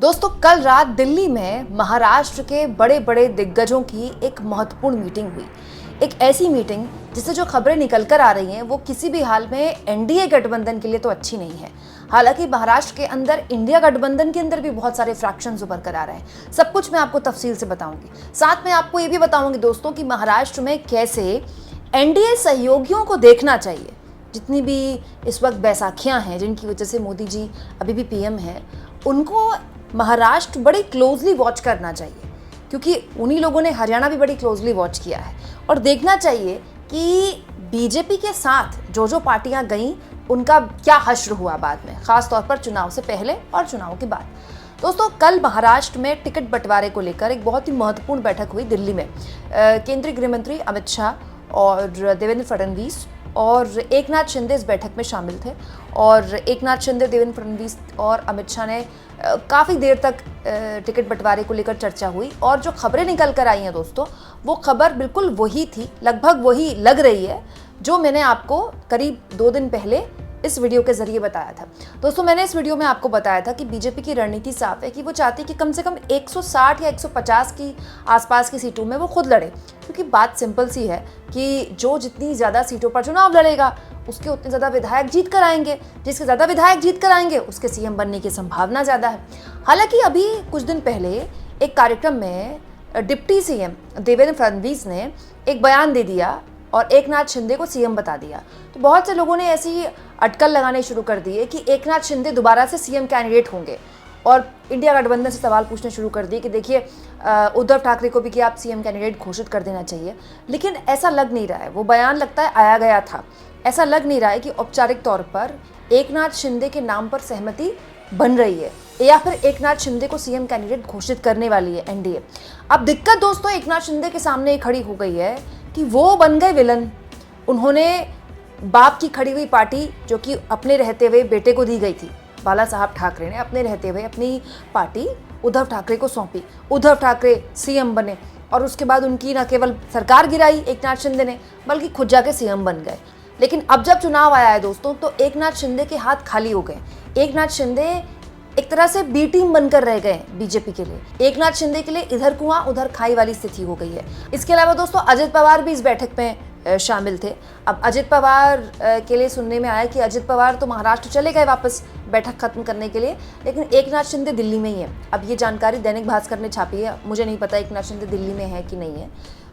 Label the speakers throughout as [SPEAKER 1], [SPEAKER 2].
[SPEAKER 1] दोस्तों कल रात दिल्ली में महाराष्ट्र के बड़े बड़े दिग्गजों की एक महत्वपूर्ण मीटिंग हुई। एक ऐसी मीटिंग जिससे जो खबरें निकल कर आ रही हैं वो किसी भी हाल में एनडीए गठबंधन के लिए तो अच्छी नहीं है। हालांकि महाराष्ट्र के अंदर इंडिया गठबंधन के अंदर भी बहुत सारे फ्रैक्शंस उभर कर आ रहे हैं। सब कुछ मैं आपको तफसील से बताऊंगी। साथ में आपको ये भी बताऊंगी दोस्तों कि महाराष्ट्र में कैसे एनडीए सहयोगियों को देखना चाहिए। जितनी भी इस वक्त बैसाखियां हैं जिनकी वजह से मोदी जी अभी भी पीएम हैं, उनको महाराष्ट्र बड़ी क्लोजली वॉच करना चाहिए, क्योंकि उन्हीं लोगों ने हरियाणा भी बड़ी क्लोजली वॉच किया है। और देखना चाहिए कि बीजेपी के साथ जो पार्टियां गईं उनका क्या हश्र हुआ बाद में, खास तौर पर चुनाव से पहले और चुनाव के बाद। दोस्तों कल महाराष्ट्र में टिकट बंटवारे को लेकर एक बहुत ही महत्वपूर्ण बैठक हुई दिल्ली में। केंद्रीय गृह मंत्री अमित शाह और देवेंद्र फडणवीस और एकनाथ शिंदे इस बैठक में शामिल थे। और एकनाथ शिंदे, देवेंद्र फडणवीस और अमित शाह ने काफ़ी देर तक टिकट बंटवारे को लेकर चर्चा हुई। और जो खबरें निकल कर आई हैं दोस्तों, वो खबर बिल्कुल वही थी, लगभग वही लग रही है जो मैंने आपको करीब 2 दिन पहले इस वीडियो के जरिए बताया था। दोस्तों मैंने इस वीडियो में आपको बताया था कि बीजेपी की रणनीति साफ है कि वो चाहती है कि कम से कम 160 या 150 की आसपास की सीटों में वो खुद लड़े, क्योंकि बात सिंपल सी है कि जो जितनी ज़्यादा सीटों पर चुनाव लड़ेगा उसके उतने ज़्यादा विधायक जीत कर आएंगे, जिसके ज़्यादा विधायक जीत कर आएंगे उसके सीएम बनने की संभावना ज़्यादा है। हालांकि अभी कुछ दिन पहले एक कार्यक्रम में डिप्टी सीएम देवेंद्र फडणवीस ने एक बयान दे दिया और एकनाथ शिंदे को सीएम बता दिया। तो बहुत से लोगों ने ऐसी अटकल लगाने शुरू कर दिए कि एकनाथ शिंदे दोबारा से सीएम कैंडिडेट होंगे और इंडिया गठबंधन से सवाल पूछने शुरू कर दिए कि देखिए उद्धव ठाकरे को भी कि आप सीएम कैंडिडेट घोषित कर देना चाहिए। लेकिन ऐसा लग नहीं रहा है, वो बयान लगता है आया गया था। ऐसा लग नहीं रहा है कि औपचारिक तौर पर एकनाथ शिंदे के नाम पर सहमति बन रही है या फिर एकनाथ शिंदे को सीएम कैंडिडेट घोषित करने वाली है एनडीए। अब दिक्कत दोस्तों एकनाथ शिंदे के सामने खड़ी हो गई है कि वो बन गए विलन। उन्होंने बाप की खड़ी हुई पार्टी, जो कि अपने रहते हुए बेटे को दी गई थी, बाला साहब ठाकरे ने अपने रहते हुए अपनी पार्टी उद्धव ठाकरे को सौंपी। उद्धव ठाकरे सीएम बने और उसके बाद उनकी न केवल सरकार गिराई एकनाथ शिंदे ने, बल्कि खुद जाके सीएम बन गए। लेकिन अब जब चुनाव आया है दोस्तों, तो एकनाथ शिंदे के हाथ खाली हो गए। एकनाथ शिंदे एक तरह से बी टीम बनकर रह गए बीजेपी के लिए। एकनाथ शिंदे के लिए इधर कुआं उधर खाई वाली स्थिति हो गई है। इसके अलावा दोस्तों अजित पवार भी इस बैठक में शामिल थे। अब अजित पवार के लिए सुनने में आया कि अजित पवार तो महाराष्ट्र चले गए वापस बैठक खत्म करने के लिए, लेकिन एकनाथ शिंदे दिल्ली में ही है। अब ये जानकारी दैनिक भास्कर ने छापी है, मुझे नहीं पता एकनाथ शिंदे दिल्ली में है कि नहीं है।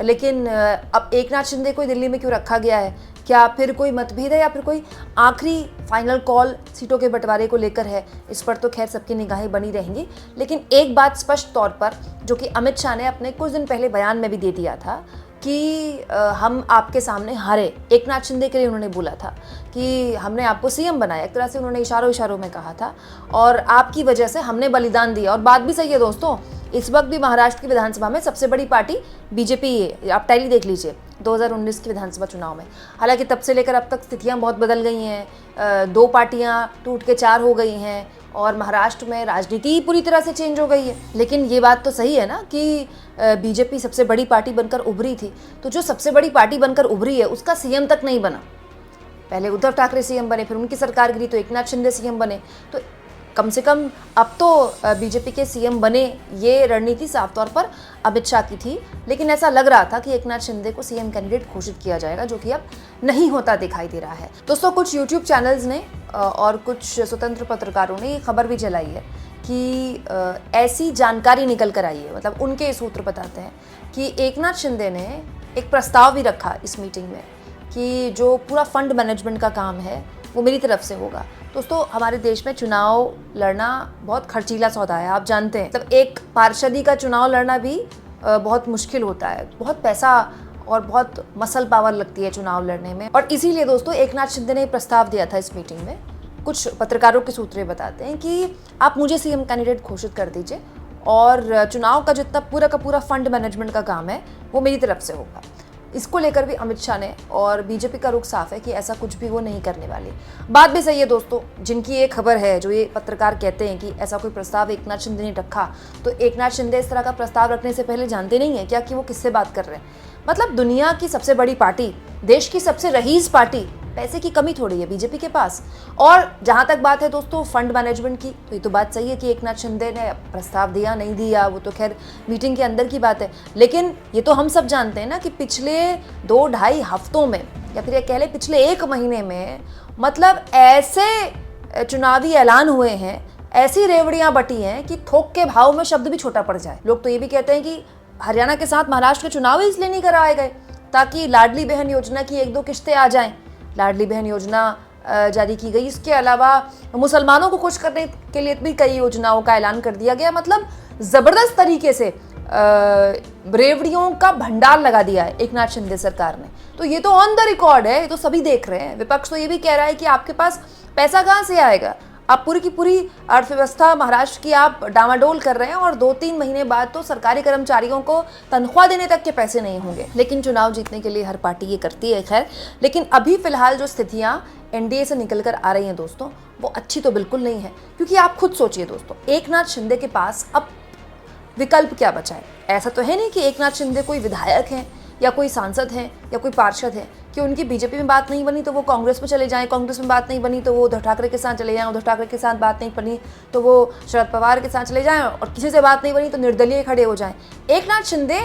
[SPEAKER 1] लेकिन अब एकनाथ शिंदे को दिल्ली में क्यों रखा गया है? क्या फिर कोई मतभेद है या फिर कोई आखिरी फाइनल कॉल सीटों के बंटवारे को लेकर है? इस पर तो खैर सबकी निगाहें बनी रहेंगी। लेकिन एक बात स्पष्ट तौर पर, जो कि अमित शाह ने अपने कुछ दिन पहले बयान में भी दे दिया था कि हम आपके सामने हारे। एकनाथ शिंदे के लिए उन्होंने बोला था कि हमने आपको सीएम बनाया, एक तरह से उन्होंने इशारों में कहा था, और आपकी वजह से हमने बलिदान दिया। और बात भी सही है दोस्तों, इस वक्त भी महाराष्ट्र की विधानसभा में सबसे बड़ी पार्टी बीजेपी है। आप टैली देख लीजिए 2019 के विधानसभा चुनाव में। हालांकि तब से लेकर अब तक स्थितियां बहुत बदल गई हैं, 2 पार्टियां टूट के 4 हो गई हैं और महाराष्ट्र में राजनीति पूरी तरह से चेंज हो गई है। लेकिन ये बात तो सही है ना कि बीजेपी सबसे बड़ी पार्टी बनकर उभरी थी, तो जो सबसे बड़ी पार्टी बनकर उभरी है उसका सीएम तक नहीं बना। पहले उद्धव ठाकरे सीएम बने, फिर उनकी सरकार गिरी तो एकनाथ शिंदे सीएम बने। तो कम से कम अब तो बीजेपी के सीएम बने, ये रणनीति साफ तौर पर अमित शाह की थी। लेकिन ऐसा लग रहा था कि एकनाथ शिंदे को सीएम कैंडिडेट घोषित किया जाएगा, जो कि अब नहीं होता दिखाई दे रहा है। दोस्तों कुछ यूट्यूब चैनल्स ने और कुछ स्वतंत्र पत्रकारों ने ये खबर भी चलाई है कि ऐसी जानकारी निकल कर आई है, मतलब उनके सूत्र बताते हैं कि एकनाथ शिंदे ने एक प्रस्ताव भी रखा इस मीटिंग में कि जो पूरा फंड मैनेजमेंट का काम है वो मेरी तरफ से होगा। दोस्तों हमारे देश में चुनाव लड़ना बहुत खर्चीला सौदा है, आप जानते हैं। मतलब एक पार्षदी का चुनाव लड़ना भी बहुत मुश्किल होता है, बहुत पैसा और बहुत मसल पावर लगती है चुनाव लड़ने में। और इसीलिए दोस्तों एकनाथ शिंदे ने प्रस्ताव दिया था इस मीटिंग में। कुछ पत्रकारों के सूत्र बताते हैं कि आप मुझे सीएम कैंडिडेट घोषित कर दीजिए और चुनाव का जितना पूरा का पूरा फंड मैनेजमेंट का काम है वो मेरी तरफ से होगा। इसको लेकर भी अमित शाह ने और बीजेपी का रुख साफ है कि ऐसा कुछ भी वो नहीं करने वाली। बात भी सही है दोस्तों, जिनकी ये खबर है, जो ये पत्रकार कहते हैं कि ऐसा कोई प्रस्ताव एकनाथ शिंदे ने रखा, तो एकनाथ शिंदे इस तरह का प्रस्ताव रखने से पहले जानते नहीं है क्या कि वो किससे बात कर रहे हैं। मतलब दुनिया की सबसे बड़ी पार्टी, देश की सबसे रईस पार्टी पैसे की कमी थोड़ी है बीजेपी के पास। और जहां तक बात है दोस्तों फंड मैनेजमेंट की, तो ये तो बात सही है कि एकनाथ शिंदे ने प्रस्ताव दिया नहीं दिया वो तो खैर मीटिंग के अंदर की बात है, लेकिन ये तो हम सब जानते हैं ना कि पिछले 2-2.5 हफ्तों में या फिर ये कह ले पिछले 1 महीने में मतलब ऐसे चुनावी ऐलान हुए हैं, ऐसी रेवड़ियां बटी हैं कि थोक के भाव में शब्द भी छोटा पड़ जाए। लोग तो ये भी कहते हैं कि हरियाणा के साथ महाराष्ट्र के चुनाव इसलिए नहीं कराए गए ताकि लाडली बहन योजना की 1-2 किस्तें आ जाएं। लाडली बहन योजना जारी की गई, इसके अलावा मुसलमानों को खुश करने के लिए भी कई योजनाओं का ऐलान कर दिया गया। मतलब ज़बरदस्त तरीके से रेवड़ियों का भंडार लगा दिया है एकनाथ शिंदे सरकार ने। तो ये तो ऑन द रिकॉर्ड है, ये तो सभी देख रहे हैं। विपक्ष तो ये भी कह रहा है कि आपके पास पैसा कहाँ से आएगा, आप पूरी की पूरी अर्थव्यवस्था महाराष्ट्र की आप डामाडोल कर रहे हैं और 2-3 महीने बाद तो सरकारी कर्मचारियों को तनख्वाह देने तक के पैसे नहीं होंगे। लेकिन चुनाव जीतने के लिए हर पार्टी ये करती है खैर। लेकिन अभी फिलहाल जो स्थितियां एनडीए से निकल कर आ रही हैं दोस्तों वो अच्छी तो बिल्कुल नहीं है, क्योंकि आप खुद सोचिए दोस्तों एकनाथ शिंदे के पास अब विकल्प क्या बचा है। ऐसा तो है नहीं कि एकनाथ शिंदे कोई विधायक हैं या कोई सांसद हैं या कोई पार्षद है कि उनकी बीजेपी में बात नहीं बनी तो वो कांग्रेस में चले जाएं, कांग्रेस में बात नहीं बनी तो वो उद्धव ठाकरे के साथ चले जाएं, उद्धव ठाकरे के साथ बात नहीं बनी तो वो शरद पवार के साथ चले जाएं, और किसी से बात नहीं बनी तो निर्दलीय खड़े हो जाएं। एकनाथ शिंदे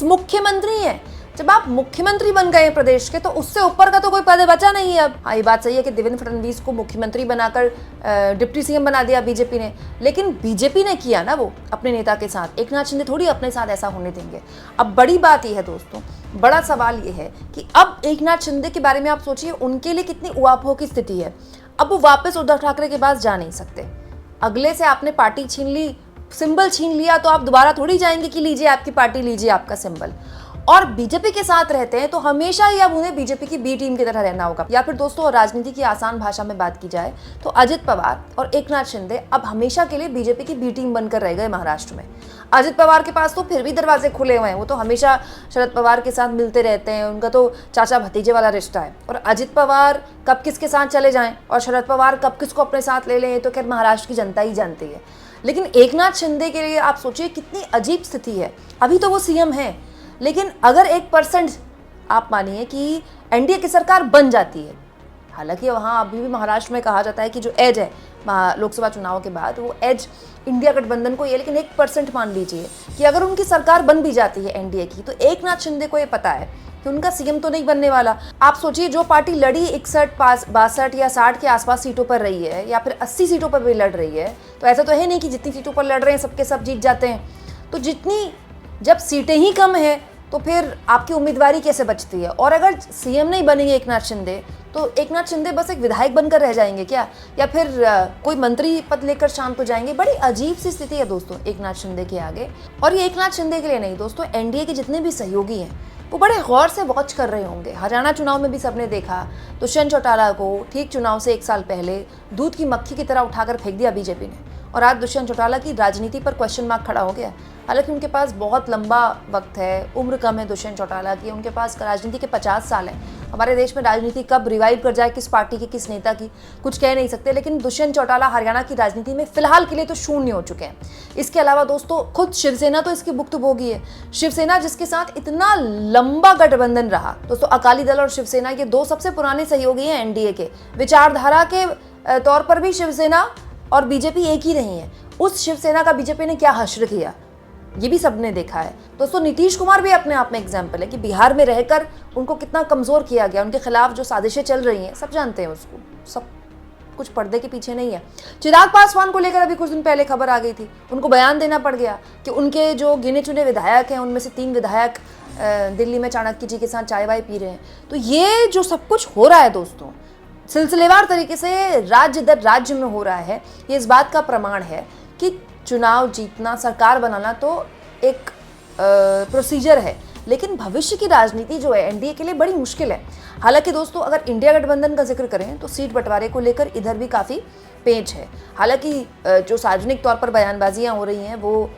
[SPEAKER 1] मुख्यमंत्री हैं। जब आप मुख्यमंत्री बन गए हैं प्रदेश के तो उससे ऊपर का तो कोई पद बचा नहीं है अब। हाँ, ये बात सही है कि देवेंद्र फडणवीस को मुख्यमंत्री बनाकर डिप्टी सीएम बना दिया बीजेपी ने, लेकिन बीजेपी ने किया ना वो अपने नेता के साथ। एकनाथ शिंदे थोड़ी अपने साथ ऐसा होने देंगे। अब बड़ी बात यह है दोस्तों, बड़ा सवाल ये है कि अब एकनाथ शिंदे के बारे में आप सोचिए उनके लिए कितनी उहापोह की स्थिति है। अब वो वापस उद्धव ठाकरे के पास जा नहीं सकते। अगले से आपने पार्टी छीन ली, सिंबल छीन लिया, तो आप दोबारा थोड़ी जाएंगे कि लीजिए आपकी पार्टी, लीजिए आपका सिंबल। और बीजेपी के साथ रहते हैं तो हमेशा ही अब उन्हें बीजेपी की बी टीम की तरह रहना होगा। या फिर दोस्तों राजनीति की आसान भाषा में बात की जाए तो अजित पवार और एकनाथ शिंदे अब हमेशा के लिए बीजेपी की बी टीम बनकर रह गए महाराष्ट्र में। अजित पवार के पास तो फिर भी दरवाजे खुले हुए हैं, वो तो हमेशा शरद पवार के साथ मिलते रहते हैं, उनका तो चाचा भतीजे वाला रिश्ता है। और अजित पवार कब किसके साथ चले जाएं और शरद पवार कब किसको अपने साथ ले लें तो खैर महाराष्ट्र की जनता ही जानती है। लेकिन एकनाथ शिंदे के लिए आप सोचिए कितनी अजीब स्थिति है। अभी तो वो सीएम है, लेकिन अगर 1% आप मानिए कि एनडीए की सरकार बन जाती है, हालांकि वहाँ अभी भी महाराष्ट्र में कहा जाता है कि जो एज है लोकसभा चुनाव के बाद वो एज इंडिया गठबंधन को ये, लेकिन 1% मान लीजिए कि अगर उनकी सरकार बन भी जाती है एनडीए की, तो एकनाथ शिंदे को ये पता है कि उनका सीएम तो नहीं बनने वाला। आप सोचिए जो पार्टी लड़ी 61, 62 या 60 के आसपास सीटों पर रही है या फिर 80 सीटों पर भी लड़ रही है, तो ऐसा तो है नहीं कि जितनी सीटों पर लड़ रहे हैं सबके सब जीत जाते हैं। तो जब सीटें ही कम है तो फिर आपकी उम्मीदवारी कैसे बचती है। और अगर सीएम नहीं बनेंगे एकनाथ शिंदे तो एकनाथ शिंदे बस एक विधायक बनकर रह जाएंगे क्या, या फिर कोई मंत्री पद लेकर शांत हो जाएंगे। बड़ी अजीब सी स्थिति है दोस्तों एकनाथ शिंदे के आगे। और ये एकनाथ शिंदे के लिए नहीं दोस्तों, एनडीए के जितने भी सहयोगी हैं वो बड़े गौर से वॉच कर रहे होंगे। हरियाणा चुनाव में भी सबने देखा दुष्यंत चौटाला को ठीक चुनाव से 1 साल पहले दूध की मक्खी की तरह उठाकर फेंक दिया बीजेपी ने, और आज दुष्यंत चौटाला की राजनीति पर क्वेश्चन मार्क खड़ा हो गया। हालांकि उनके पास बहुत लंबा वक्त है, उम्र कम है दुष्यंत चौटाला की, उनके पास राजनीति के 50 साल हैं। हमारे देश में राजनीति कब रिवाइव कर जाए किस पार्टी की किस नेता की कुछ कह नहीं सकते, लेकिन दुष्यंत चौटाला हरियाणा की राजनीति में फिलहाल के लिए तो शून्य हो चुके हैं। इसके अलावा दोस्तों खुद शिवसेना तो इसकी भुक्तभोगी है। शिवसेना जिसके साथ इतना लंबा गठबंधन रहा दोस्तों, अकाली दल और शिवसेना ये 2 सबसे पुराने सहयोगी हैं एनडीए के। विचारधारा के तौर पर भी शिवसेना और बीजेपी एक ही रही है। उस शिवसेना का बीजेपी ने क्या हश्र किया ये भी सबने देखा है दोस्तों। नीतीश कुमार भी अपने आप में एग्जाम्पल है कि बिहार में रहकर उनको कितना कमजोर किया गया, उनके खिलाफ जो साजिशें चल रही हैं सब जानते हैं उसको, सब कुछ पर्दे के पीछे नहीं है। चिराग पासवान को लेकर अभी कुछ दिन पहले खबर आ गई थी, उनको बयान देना पड़ गया कि उनके जो गिने चुने विधायक हैं उनमें से 3 विधायक दिल्ली में चाणक्य जी के साथ चाय वाय पी रहे हैं। तो ये जो सब कुछ हो रहा है दोस्तों सिलसिलेवार तरीके से राज्य दर राज्य में हो रहा है, ये इस बात का प्रमाण है कि चुनाव जीतना, सरकार बनाना तो एक प्रोसीजर है, लेकिन भविष्य की राजनीति जो है एनडीए के लिए बड़ी मुश्किल है। हालांकि दोस्तों अगर इंडिया गठबंधन का जिक्र करें तो सीट बंटवारे को लेकर इधर भी काफ़ी पेच है। हालांकि जो सार्वजनिक तौर पर बयानबाजियां हो रही हैं वो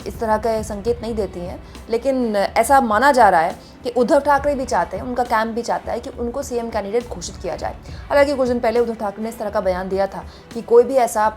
[SPEAKER 1] इस तरह के संकेत नहीं देती हैं, लेकिन ऐसा माना जा रहा है कि उद्धव ठाकरे भी चाहते हैं, उनका कैंप भी चाहता है कि उनको सीएम कैंडिडेट घोषित किया जाए। हालांकि कुछ दिन पहले उद्धव ठाकरे ने इस तरह का बयान दिया था कि कोई भी ऐसा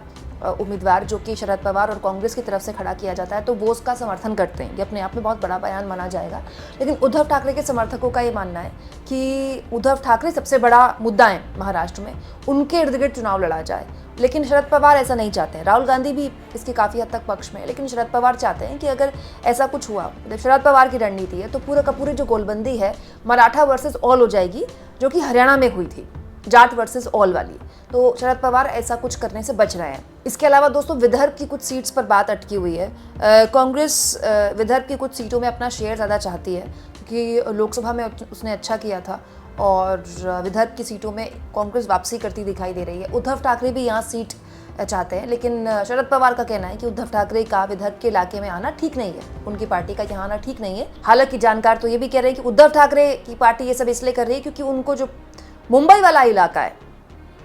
[SPEAKER 1] उम्मीदवार जो कि शरद पवार और कांग्रेस की तरफ से खड़ा किया जाता है तो वो उसका समर्थन करते हैं। ये अपने आप में बहुत बड़ा बयान माना जाएगा। लेकिन उद्धव ठाकरे के समर्थकों का ये मानना है कि उद्धव ठाकरे सबसे बड़ा मुद्दा है महाराष्ट्र में, उनके इर्द गिर्द चुनाव लड़ा जाए। लेकिन शरद पवार ऐसा नहीं चाहते हैं। राहुल गांधी भी इसके काफ़ी हद तक पक्ष में है, लेकिन शरद पवार चाहते हैं कि अगर ऐसा कुछ हुआ, मतलब शरद पवार की रणनीति है तो पूरा का पूरी जो गोलबंदी है मराठा वर्सेस ऑल हो जाएगी, जो कि हरियाणा में हुई थी, जाट वर्सेस ऑल वाली। तो शरद पवार ऐसा कुछ करने से बच रहे हैं। इसके अलावा दोस्तों विदर्भ की कुछ सीट्स पर बात अटकी हुई है। कांग्रेस विदर्भ की कुछ सीटों में अपना शेयर ज़्यादा चाहती है क्योंकि लोकसभा में उसने अच्छा किया था और विदर्भ की सीटों में कांग्रेस वापसी करती दिखाई दे रही है। उद्धव ठाकरे भी यहाँ सीट चाहते हैं, लेकिन शरद पवार का कहना है कि उद्धव ठाकरे का विदर्भ के इलाके में आना ठीक नहीं है, उनकी पार्टी का यहाँ आना ठीक नहीं है। हालांकि जानकार तो ये भी कह रहे हैं कि उद्धव ठाकरे की पार्टी ये सब इसलिए कर रही है क्योंकि उनको जो मुंबई वाला इलाका है,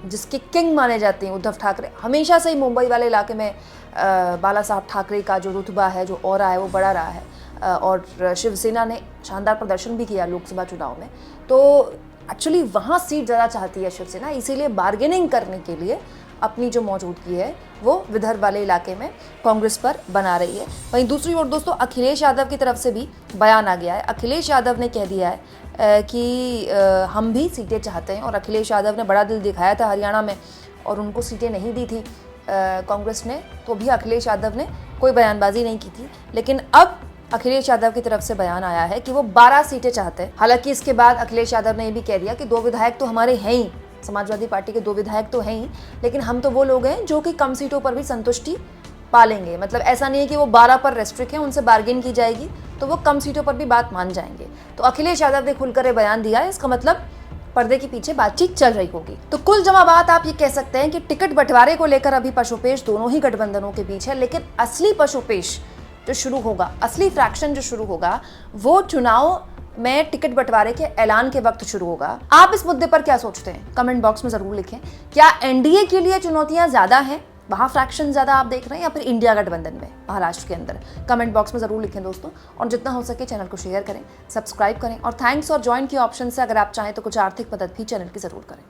[SPEAKER 1] जिसके किंग माने जाते हैं उद्धव ठाकरे, हमेशा से ही मुंबई वाले इलाके में बाला साहब ठाकरे का जो रुतबा है, जो ऑरा है, वो बढ़ा रहा है। और शिवसेना ने शानदार प्रदर्शन भी किया लोकसभा चुनाव में। तो एक्चुअली वहाँ सीट ज़्यादा चाहती है शिवसेना, इसीलिए बार्गेनिंग करने के लिए अपनी जो मौजूदगी है वो विदर्भ वाले इलाके में कांग्रेस पर बना रही है। वहीं दूसरी ओर दोस्तों अखिलेश यादव की तरफ से भी बयान आ गया है। अखिलेश यादव ने कह दिया है कि हम भी सीटें चाहते हैं, और अखिलेश यादव ने बड़ा दिल दिखाया था हरियाणा में और उनको सीटें नहीं दी थी कांग्रेस ने, तो भी अखिलेश यादव ने कोई बयानबाजी नहीं की थी। लेकिन अब अखिलेश यादव की तरफ से बयान आया है कि वो 12 सीटें चाहते हैं। हालांकि इसके बाद अखिलेश यादव ने ये भी कह दिया कि 2 विधायक तो हमारे हैं ही, समाजवादी पार्टी के 2 विधायक तो हैं ही, लेकिन हम तो वो लोग हैं जो कि कम सीटों पर भी संतुष्टि पालेंगे। मतलब ऐसा नहीं है कि वो 12 पर रेस्ट्रिक्ट हैं, उनसे बार्गेन की जाएगी तो वो कम सीटों पर भी बात मान जाएंगे। तो अखिलेश यादव ने खुलकर ये बयान दिया है, इसका मतलब पर्दे के पीछे बातचीत चल रही होगी। तो कुल जमा बात आप ये कह सकते हैं कि टिकट बंटवारे को लेकर अभी पशुपेश दोनों ही गठबंधनों के बीच है, लेकिन असली पशुपेश जो शुरू होगा, असली फ्रैक्शन जो शुरू होगा, वो चुनाव में टिकट बंटवारे के ऐलान के वक्त शुरू होगा। आप इस मुद्दे पर क्या सोचते हैं? कमेंट बॉक्स में जरूर लिखें। क्या एनडीए के लिए चुनौतियां ज्यादा हैं, वहां फ्रैक्शन ज्यादा आप देख रहे हैं, या फिर इंडिया गठबंधन में महाराष्ट्र के अंदर? कमेंट बॉक्स में जरूर लिखें दोस्तों, और जितना हो सके चैनल को शेयर करें, सब्सक्राइब करें, और थैंक्स और ज्वाइन के ऑप्शन से अगर आप चाहें तो कुछ आर्थिक मदद भी चैनल की जरूर करें।